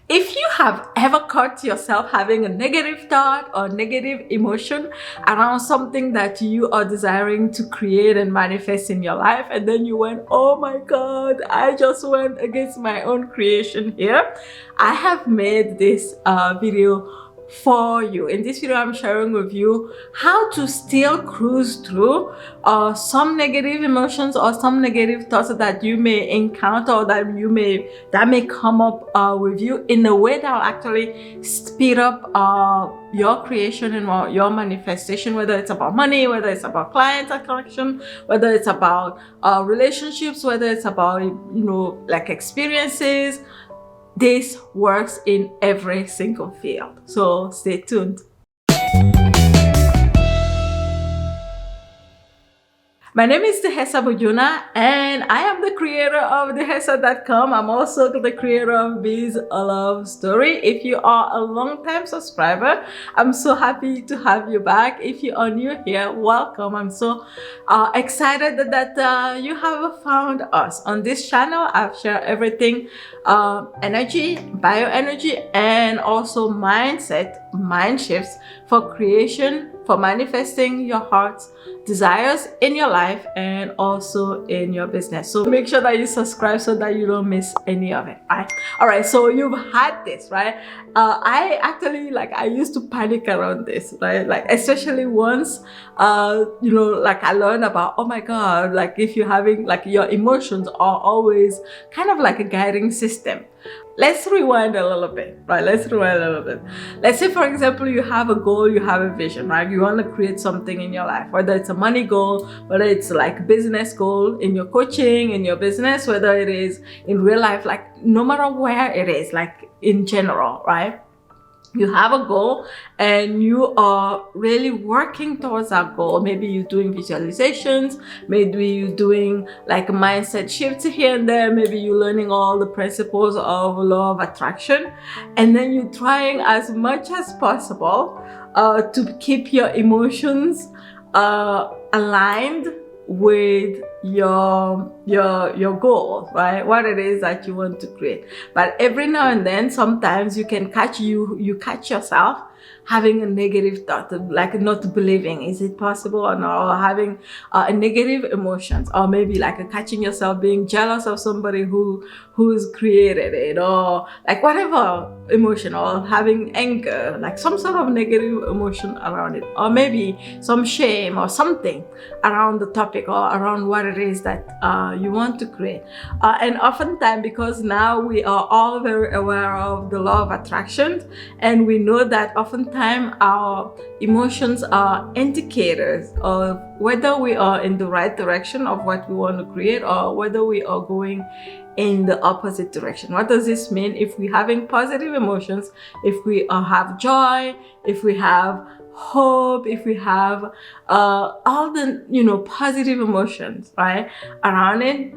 If you have ever caught yourself having a negative thought or negative emotion around something that you are desiring to create and manifest in your life, and then you went, oh my God, I just went against my own creation here, I have made this video for you. In this video, I'm sharing with you how to still cruise through some negative emotions or some negative thoughts that you may encounter or that may come up with you in a way that will actually speed up your creation and your manifestation, whether it's about money, whether it's about client attraction, whether it's about relationships, whether it's about like experiences. This works in every single field. So stay tuned. My name is Dihessa Bodjona, and I am the creator of Dihessa.com. I'm also the creator of Biz a Love Story. If you are a long-time subscriber, I'm so happy to have you back. If you are new here, welcome. I'm so excited that you have found us. On this channel, I've shared everything energy, bioenergy, and also mindset, mind shifts for creation, for manifesting your heart's desires in your life and also in your business. So make sure that you subscribe so that you don't miss any of it. All right, so you've had this, right? I actually, I used to panic around this, right? Like, especially once like I learned about, oh my God, like if you're having, like, your emotions are always kind of like a guiding system. Let's rewind a little bit, right? Let's say, for example, you have a goal, you have a vision, right? You want to create something in your life, whether it's a money goal, whether it's like business goal in your coaching, in your business, whether it is in real life, like no matter where it is, like in general, right? You have a goal and you are really working towards that goal. Maybe you're doing visualizations, maybe you're doing like mindset shifts here and there, maybe you're learning all the principles of law of attraction, and then you're trying as much as possible to keep your emotions aligned with your goal, right? What it is that you want to create. But every now and then, sometimes you can catch yourself having a negative thought, like not believing, is it possible or not, or having a negative emotions, or maybe like catching yourself being jealous of somebody who's created it, or like whatever emotion, or having anger, like some sort of negative emotion around it, or maybe some shame or something around the topic or around what it is that you want to create. And oftentimes, because now we are all very aware of the law of attraction, and we know that oftentimes our emotions are indicators of whether we are in the right direction of what we want to create or whether we are going in the opposite direction. What does this mean? If we're having positive emotions, if we have joy, if we have hope, if we have all the positive emotions, right, around it,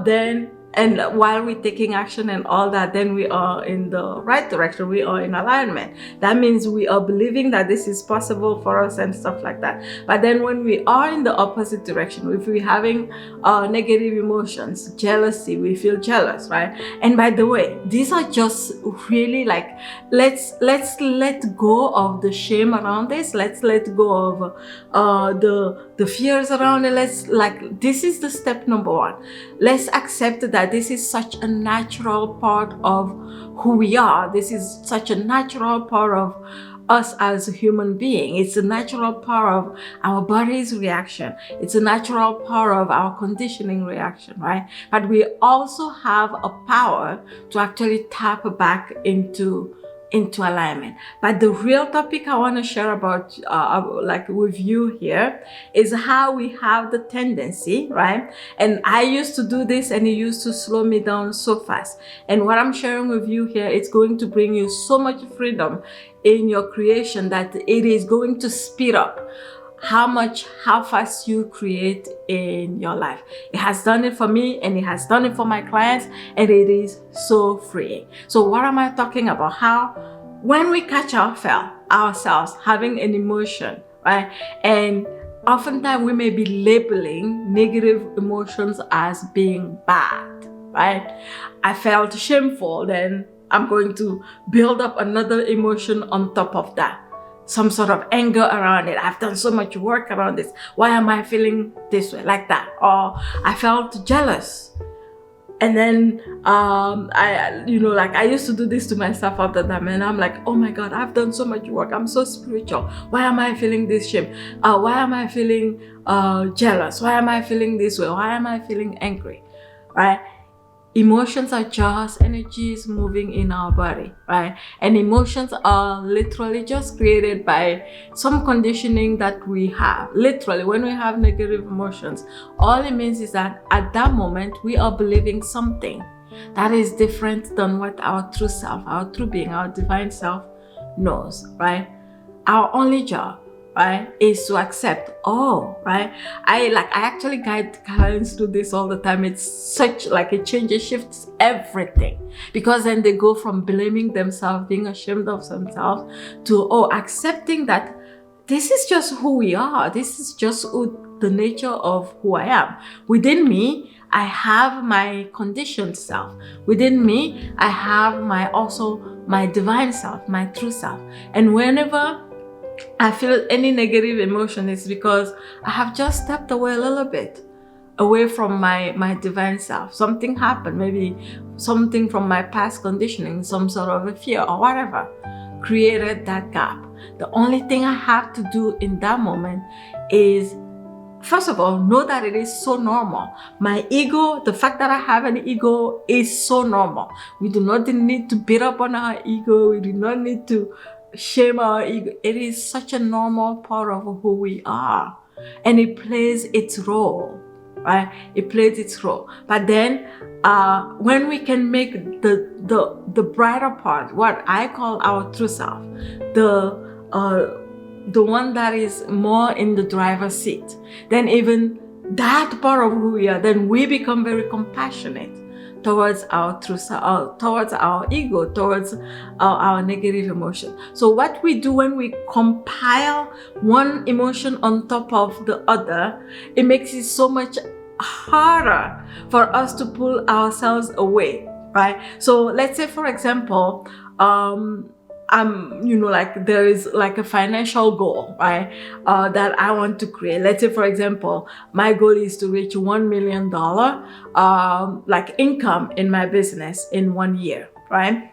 then, and while we're taking action and all that, then we are in the right direction, we are in alignment. That means we are believing that this is possible for us and stuff like that. But then when we are in the opposite direction, if we're having negative emotions, jealousy, we feel jealous, right? And by the way, these are just really like, let's let go of the shame around this. Let's let go of the fears around it. This is the step number one. Let's accept that this is such a natural part of who we are. This is such a natural part of us as a human being. It's a natural part of our body's reaction. It's a natural part of our conditioning reaction, right? But we also have a power to actually tap back into alignment. But the real topic I want to share about with you here is how we have the tendency, right? And I used to do this and it used to slow me down so fast. And what I'm sharing with you here, it's going to bring you so much freedom in your creation that it is going to speed up how fast you create in your life. It has done it for me and it has done it for my clients, and it is so freeing. So what am I talking about? How when we catch ourselves having an emotion, right? And oftentimes we may be labeling negative emotions as being bad, right? I felt shameful, then I'm going to build up another emotion on top of that. Some sort of anger around it. I've done so much work around this. Why am I feeling this way, like that? Or I felt jealous. And then I used to do this to myself all the time, and I'm like, oh my God, I've done so much work. I'm so spiritual. Why am I feeling this shame? Why am I feeling jealous? Why am I feeling this way? Why am I feeling angry? Right? Emotions are just energies moving in our body, right? And emotions are literally just created by some conditioning that we have. Literally, when we have negative emotions, all it means is that at that moment, we are believing something that is different than what our true self, our true being, our divine self knows, right? Our only job, right, is to accept. Right, I actually guide clients to this all the time. It's such like it changes, shifts everything, because then they go from blaming themselves, being ashamed of themselves, to accepting that this is just who we are. This is just the nature of who I am. Within me, I have my conditioned self. Within me, I have my divine self, my true self. And whenever I feel any negative emotion, it's because I have just stepped away a little bit, away from my divine self. Something happened, maybe something from my past conditioning, some sort of a fear or whatever, created that gap. The only thing I have to do in that moment is, first of all, know that it is so normal. My ego, the fact that I have an ego is so normal. We do not need to beat up on our ego. We do not need to shame our ego. It is such a normal part of who we are, and it plays its role, right? It plays its role. But then when we can make the brighter part, what I call our true self, the one that is more in the driver's seat, then even that part of who we are, then we become very compassionate towards our true self, towards our ego, towards our negative emotion. So what we do when we compile one emotion on top of the other, it makes it so much harder for us to pull ourselves away, right? So let's say, for example, there is like a financial goal, right? That I want to create. Let's say, for example, my goal is to reach $1 million income in my business in 1 year, right?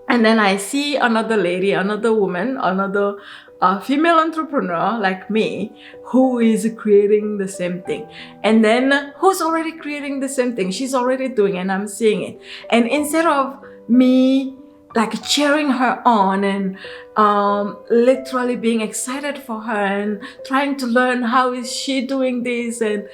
And then I see another lady, another woman, another female entrepreneur like me who is creating the same thing. And then who's already creating the same thing? She's already doing it, and I'm seeing it. And instead of me cheering her on and literally being excited for her and trying to learn how is she doing this and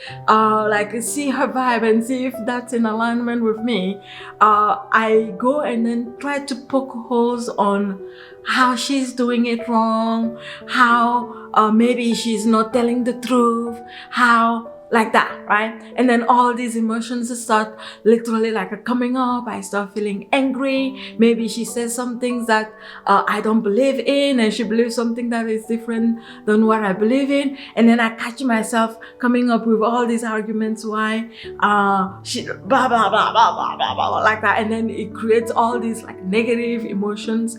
see her vibe and see if that's in alignment with me, I go and then try to poke holes on how she's doing it wrong, how maybe she's not telling the truth, how like that, right? And then all these emotions start literally coming up. I start feeling angry. Maybe she says some things that I don't believe in, and she believes something that is different than what I believe in. And then I catch myself coming up with all these arguments why she blah, blah, blah, blah, blah, blah, blah, like that. And then it creates all these negative emotions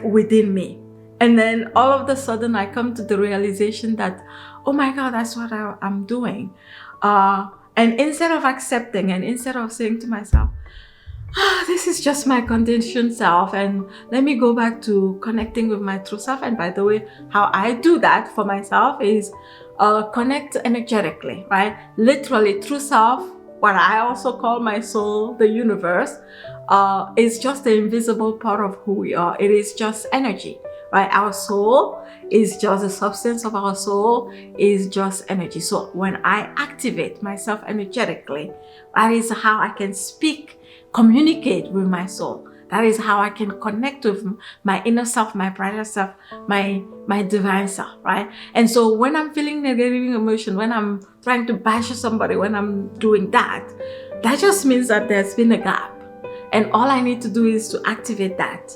within me. And then all of a sudden I come to the realization that, oh my God, that's what I'm doing. And instead of accepting, and instead of saying to myself, this is just my conditioned self, and let me go back to connecting with my true self. And by the way, how I do that for myself is connect energetically, right? Literally, true self, what I also call my soul, the universe, is just the invisible part of who we are. It is just energy. Right? Our soul is just the substance of our soul is just energy. So when I activate myself energetically, that is how I can communicate with my soul. That is how I can connect with my inner self, my brighter self, my divine self, right? And so when I'm feeling negative emotion, when I'm trying to bash somebody, when I'm doing that, that just means that there's been a gap. And all I need to do is to activate that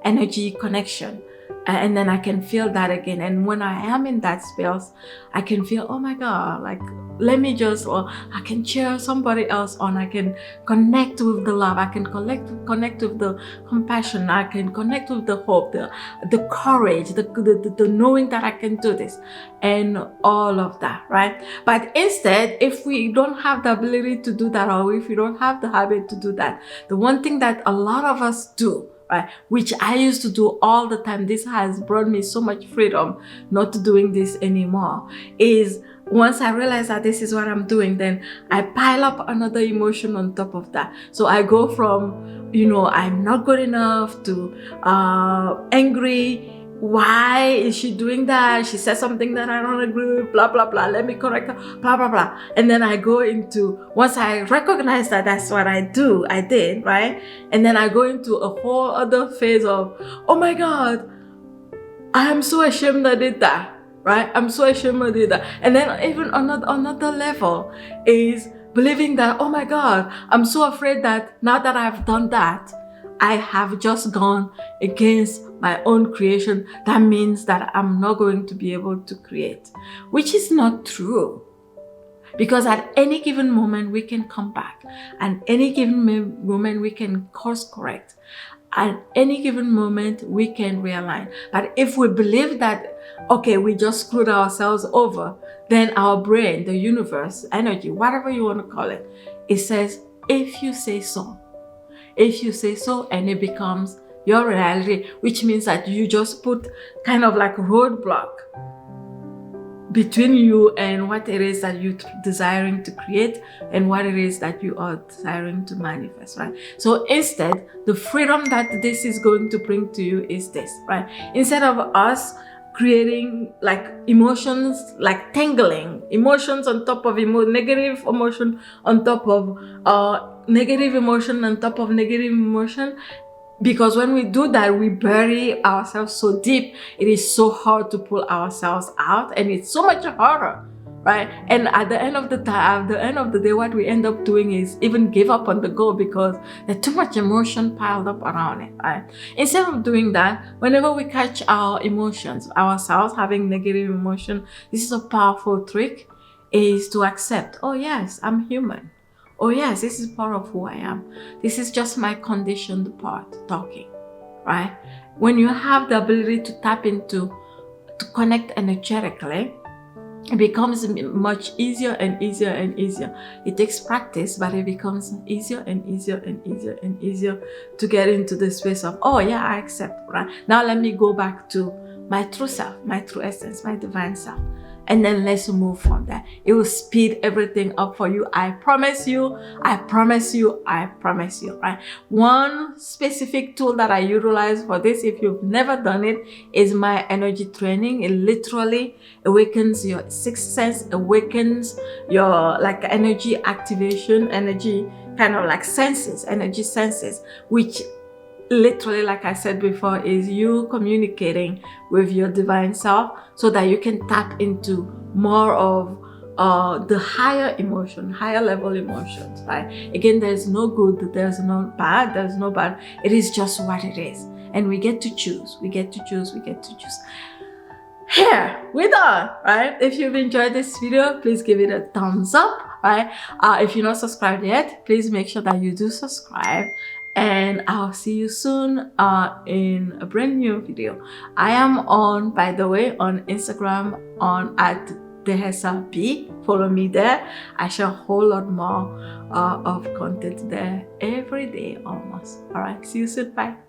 energy connection. and then I can feel that again. And when I am in that space, I can feel, oh my God, like, let me just, or I can cheer somebody else on. I can connect with the love. I can connect with the compassion. I can connect with the hope, the courage, the knowing that I can do this, and all of that, right? But instead, if we don't have the ability to do that, or if we don't have the habit to do that, the one thing that a lot of us do, right, which I used to do all the time, this has brought me so much freedom not doing this anymore, is once I realize that this is what I'm doing, then I pile up another emotion on top of that. So I go from, I'm not good enough, to angry. Why is she doing that? She said something that I don't agree with, blah, blah, blah. Let me correct her, blah, blah, blah. And then I go into, once I recognize that that's what I did, right? And then I go into a whole other phase of, oh my God, I am so ashamed I did that, right? I'm so ashamed I did that. And then even another level is believing that, oh my God, I'm so afraid that now that I've done that, I have just gone against my own creation. That means that I'm not going to be able to create, which is not true. Because at any given moment, we can come back. At any given moment, we can course correct. At any given moment, we can realign. But if we believe that, okay, we just screwed ourselves over, then our brain, the universe, energy, whatever you want to call it, it says, if you say so. If you say so, and it becomes your reality, which means that you just put kind of like a roadblock between you and what it is that you're desiring to create and what it is that you are desiring to manifest, right? So instead, the freedom that this is going to bring to you is this, right? Instead of us creating like emotions, like tangling emotions on top of negative emotion on top of negative emotion on top of negative emotion. Because when we do that, we bury ourselves so deep, it is so hard to pull ourselves out, and it's so much harder, right? And at the end of the day, what we end up doing is even give up on the goal because there's too much emotion piled up around it, right? Instead of doing that, whenever we catch our emotions, ourselves having negative emotion, this is a powerful trick, is to accept, oh yes, I'm human. Oh yes, this is part of who I am. This is just my conditioned part talking, right? When you have the ability to tap into, to connect energetically, it becomes much easier and easier and easier. It takes practice, but it becomes easier and easier and easier and easier to get into the space of, oh yeah, I accept, right? Now let me go back to my true self, my true essence, my divine self. And then let's move from there. It will speed everything up for you. I promise you, I promise you, I promise you, right? One specific tool that I utilize for this, if you've never done it, is my energy training. It literally awakens your sixth sense, awakens your like energy activation, energy kind of like senses, energy senses, which literally, like I said before, is you communicating with your divine self so that you can tap into more of the higher emotion, higher level emotions, right? Again, there's no good, there's no bad, there's no bad. It is just what it is. And we get to choose, we get to choose, we get to choose. Here, we're done, right? If you've enjoyed this video, please give it a thumbs up, right? If you're not subscribed yet, please make sure that you do subscribe. And I'll see you soon in a brand new video. I am on, by the way, on Instagram at Dihessa B. Follow me there. I share a whole lot more of content there every day almost. All right, see you soon. Bye.